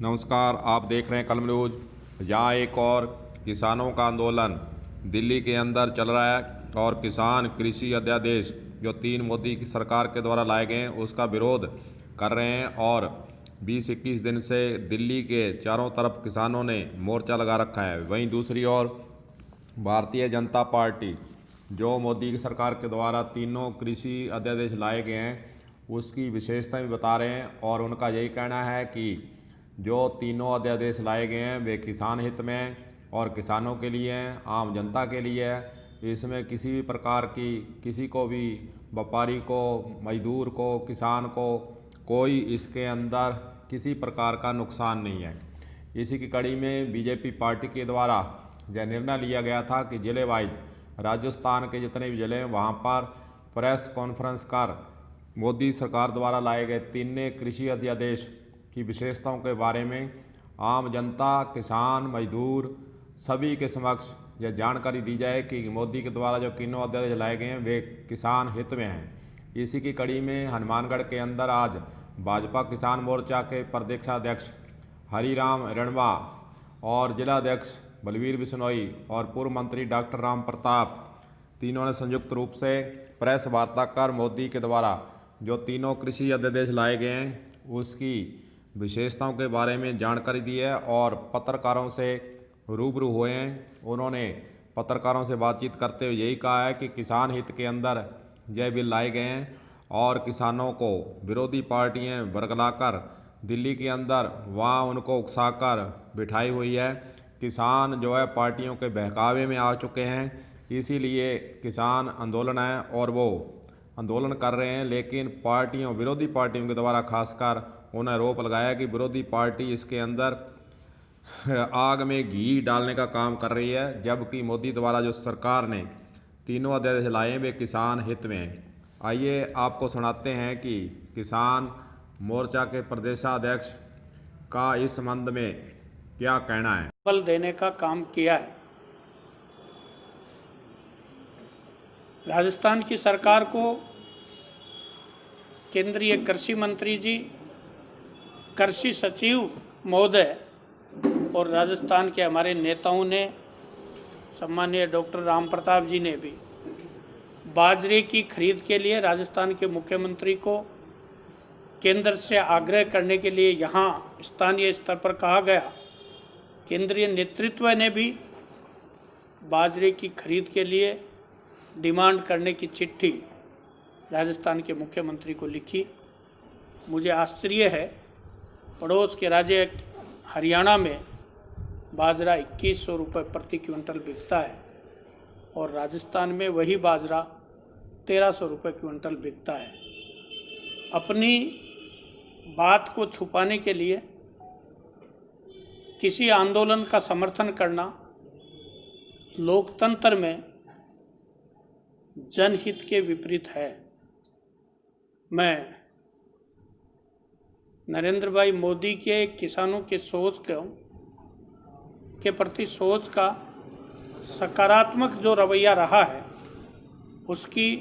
नमस्कार, आप देख रहे हैं कलम न्यूज। यहाँ एक और किसानों का आंदोलन दिल्ली के अंदर चल रहा है और किसान कृषि अध्यादेश जो 3 मोदी की सरकार के द्वारा लाए गए हैं उसका विरोध कर रहे हैं। और 20-21 दिन से दिल्ली के चारों तरफ किसानों ने मोर्चा लगा रखा है। वहीं दूसरी ओर भारतीय जनता पार्टी जो मोदी की सरकार के द्वारा तीनों कृषि अध्यादेश लाए गए हैं उसकी विशेषताएं भी बता रहे हैं। और उनका यही कहना है कि जो तीनों अध्यादेश लाए गए हैं वे किसान हित में हैं और किसानों के लिए हैं, आम जनता के लिए है। इसमें किसी भी प्रकार की किसी को भी, व्यापारी को, मजदूर को, किसान को, कोई इसके अंदर किसी प्रकार का नुकसान नहीं है। इसी की कड़ी में बीजेपी पार्टी के द्वारा यह निर्णय लिया गया था कि जिले वाइज राजस्थान के जितने भी जिले हैं वहाँ पर प्रेस कॉन्फ्रेंस कर मोदी सरकार द्वारा लाए गए तीनों कृषि अध्यादेश की विशेषताओं के बारे में आम जनता, किसान, मजदूर सभी के समक्ष यह जानकारी दी जाए कि मोदी के द्वारा जो तीनों अध्यादेश लाए गए हैं वे किसान हित में हैं। इसी की कड़ी में हनुमानगढ़ के अंदर आज भाजपा किसान मोर्चा के प्रदेशाध्यक्ष हरिराम रणवा और जिलाध्यक्ष बलवीर बिश्नोई और पूर्व मंत्री डॉक्टर राम प्रताप तीनों ने संयुक्त रूप से प्रेस वार्ता कर मोदी के द्वारा जो तीनों कृषि अध्यादेश लाए गए हैं उसकी विशेषताओं के बारे में जानकारी दी है और पत्रकारों से रूबरू हुए हैं। उन्होंने पत्रकारों से बातचीत करते हुए यही कहा है कि किसान हित के अंदर यह बिल लाए गए हैं और किसानों को विरोधी पार्टियां बरगलाकर दिल्ली के अंदर वहाँ उनको उकसाकर बिठाई हुई है। किसान जो है पार्टियों के बहकावे में आ चुके हैं, इसीलिए किसान आंदोलन है और वो आंदोलन कर रहे हैं। लेकिन विरोधी पार्टियों के द्वारा खासकर उन्हें आरोप लगाया कि विरोधी पार्टी इसके अंदर आग में घी डालने का काम कर रही है, जबकि मोदी द्वारा जो सरकार ने तीनों अध्यादेश लाए वे किसान हित में हैं। आइए आपको सुनाते हैं कि किसान मोर्चा के प्रदेशाध्यक्ष का इस संबंध में क्या कहना है। बल देने का काम किया है। राजस्थान की सरकार को केंद्रीय कृषि मंत्री जी, कृषि सचिव महोदय और राजस्थान के हमारे नेताओं ने, सम्मानीय डॉक्टर राम प्रताप जी ने भी बाजरे की खरीद के लिए राजस्थान के मुख्यमंत्री को केंद्र से आग्रह करने के लिए यहाँ स्थानीय स्तर पर कहा गया। केंद्रीय नेतृत्व ने भी बाजरे की खरीद के लिए डिमांड करने की चिट्ठी राजस्थान के मुख्यमंत्री को लिखी। मुझे आश्चर्य है, पड़ोस के राज्य हरियाणा में बाजरा 2100 रुपये प्रति क्विंटल बिकता है और राजस्थान में वही बाजरा 1300 रुपये क्विंटल बिकता है। अपनी बात को छुपाने के लिए किसी आंदोलन का समर्थन करना लोकतंत्र में जनहित के विपरीत है। मैं नरेंद्र भाई मोदी के किसानों के सोच के प्रति सोच का सकारात्मक जो रवैया रहा है उसकी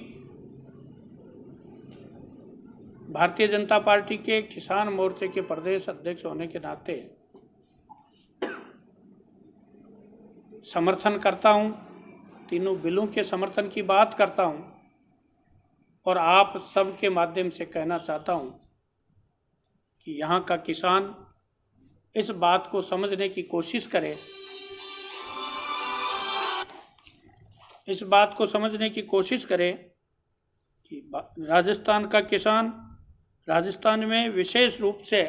भारतीय जनता पार्टी के किसान मोर्चे के प्रदेश अध्यक्ष होने के नाते समर्थन करता हूं। तीनों बिलों के समर्थन की बात करता हूं और आप सब के माध्यम से कहना चाहता हूं कि यहाँ का किसान इस बात को समझने की कोशिश करे, इस बात को समझने की कोशिश करे कि राजस्थान का किसान, राजस्थान में विशेष रूप से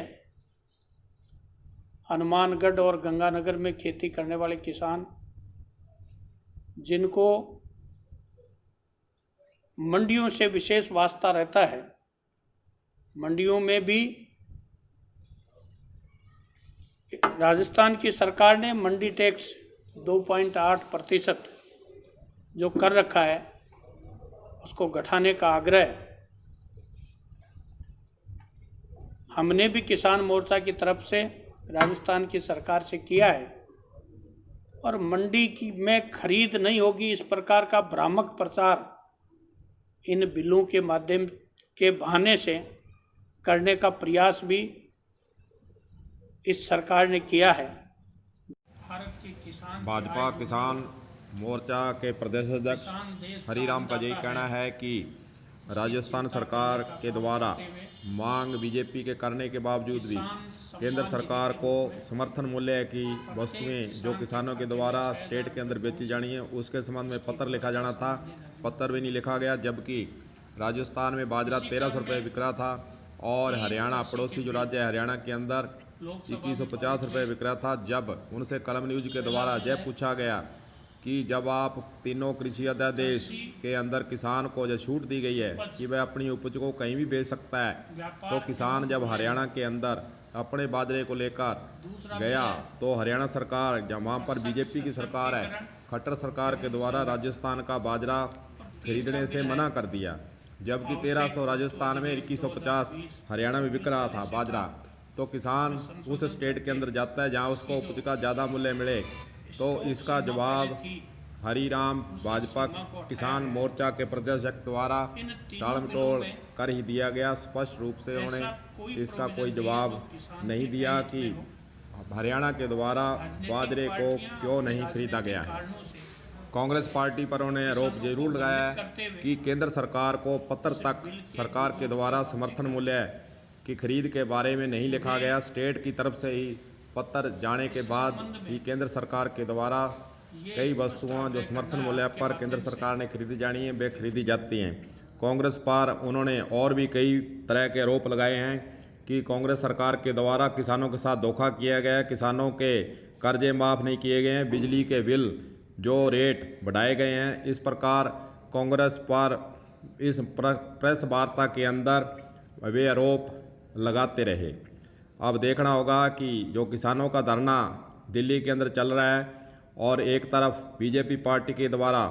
हनुमानगढ़ और गंगानगर में खेती करने वाले किसान, जिनको मंडियों से विशेष वास्ता रहता है, मंडियों में भी राजस्थान की सरकार ने मंडी टैक्स 2.8% जो कर रखा है उसको घटाने का आग्रह हमने भी किसान मोर्चा की तरफ से राजस्थान की सरकार से किया है। और मंडी की में खरीद नहीं होगी, इस प्रकार का भ्रामक प्रचार इन बिलों के माध्यम के बहाने से करने का प्रयास भी इस सरकार ने किया है। भारत के किसान भाजपा किसान मोर्चा के प्रदेश अध्यक्ष हरीराम का यही कहना है कि राजस्थान सरकार के द्वारा मांग बीजेपी के करने के बावजूद भी केंद्र सरकार को समर्थन मूल्य की वस्तुएं जो किसानों के द्वारा स्टेट के अंदर बेची जानी है उसके संबंध में पत्र लिखा जाना था, पत्र भी नहीं लिखा गया। जबकि राजस्थान में बाजरा 1300 रुपये बिक रहा था और हरियाणा, पड़ोसी जो राज्य है हरियाणा के अंदर 2150 रुपये बिक रहा था। जब उनसे कलम न्यूज के द्वारा जब पूछा गया कि जब आप तीनों कृषि अध्यादेश के अंदर किसान को जो छूट दी गई है कि वह अपनी उपज को कहीं भी बेच सकता है, तो किसान जब हरियाणा के अंदर अपने बाजरे को लेकर गया तो हरियाणा सरकार, जब वहाँ पर बीजेपी की सरकार है, खट्टर सरकार के द्वारा राजस्थान का बाजरा खरीदने से मना कर दिया। जबकि 1300 राजस्थान में, 2150 हरियाणा में बिक रहा था बाजरा। तो किसान उस स्टेट के अंदर जाता है जहाँ उसको उपज का ज़्यादा मूल्य मिले। तो इसका जवाब हरीराम भाजपा किसान मोर्चा के प्रदेश द्वारा टालमटोल कर ही दिया गया। स्पष्ट रूप से उन्होंने इसका कोई जवाब नहीं दिया कि हरियाणा के द्वारा बाजरे को क्यों नहीं खरीदा गया है। कांग्रेस पार्टी पर उन्होंने आरोप जरूर लगाया है कि केंद्र सरकार को पत्र तक सरकार के द्वारा समर्थन मूल्य की खरीद के बारे में नहीं लिखा गया। स्टेट की तरफ से ही पत्र जाने के बाद ही केंद्र सरकार के द्वारा कई वस्तुओं जो समर्थन मूल्य पर केंद्र सरकार ने खरीदी जानी है वे खरीदी जाती हैं। कांग्रेस पर उन्होंने और भी कई तरह के आरोप लगाए हैं कि कांग्रेस सरकार के द्वारा किसानों के साथ धोखा किया गया है, किसानों के कर्जे माफ़ नहीं किए गए हैं, बिजली के बिल जो रेट बढ़ाए गए हैं। इस प्रकार कांग्रेस पर इस प्रेस वार्ता के अंदर वे आरोप लगाते रहे। अब देखना होगा कि जो किसानों का धरना दिल्ली के अंदर चल रहा है और एक तरफ बीजेपी पार्टी के द्वारा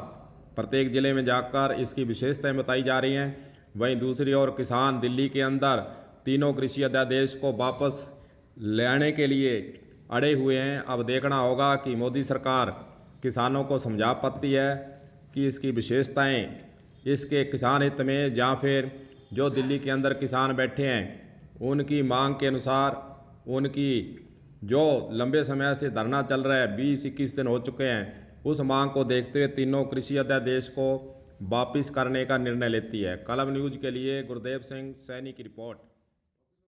प्रत्येक ज़िले में जाकर इसकी विशेषताएं बताई जा रही हैं, वहीं दूसरी ओर किसान दिल्ली के अंदर तीनों कृषि अध्यादेश को वापस लाने के लिए अड़े हुए हैं। अब देखना होगा कि मोदी सरकार किसानों को समझा पाती है कि इसकी विशेषताएं इसके किसान हित में, या फिर जो दिल्ली के अंदर किसान बैठे हैं उनकी मांग के अनुसार, उनकी जो लंबे समय से धरना चल रहा है 20-21 दिन हो चुके हैं, उस मांग को देखते हुए तीनों कृषि अध्यादेश को वापस करने का निर्णय लेती है। कलम न्यूज़ के लिए गुरदेव सिंह सैनी की रिपोर्ट।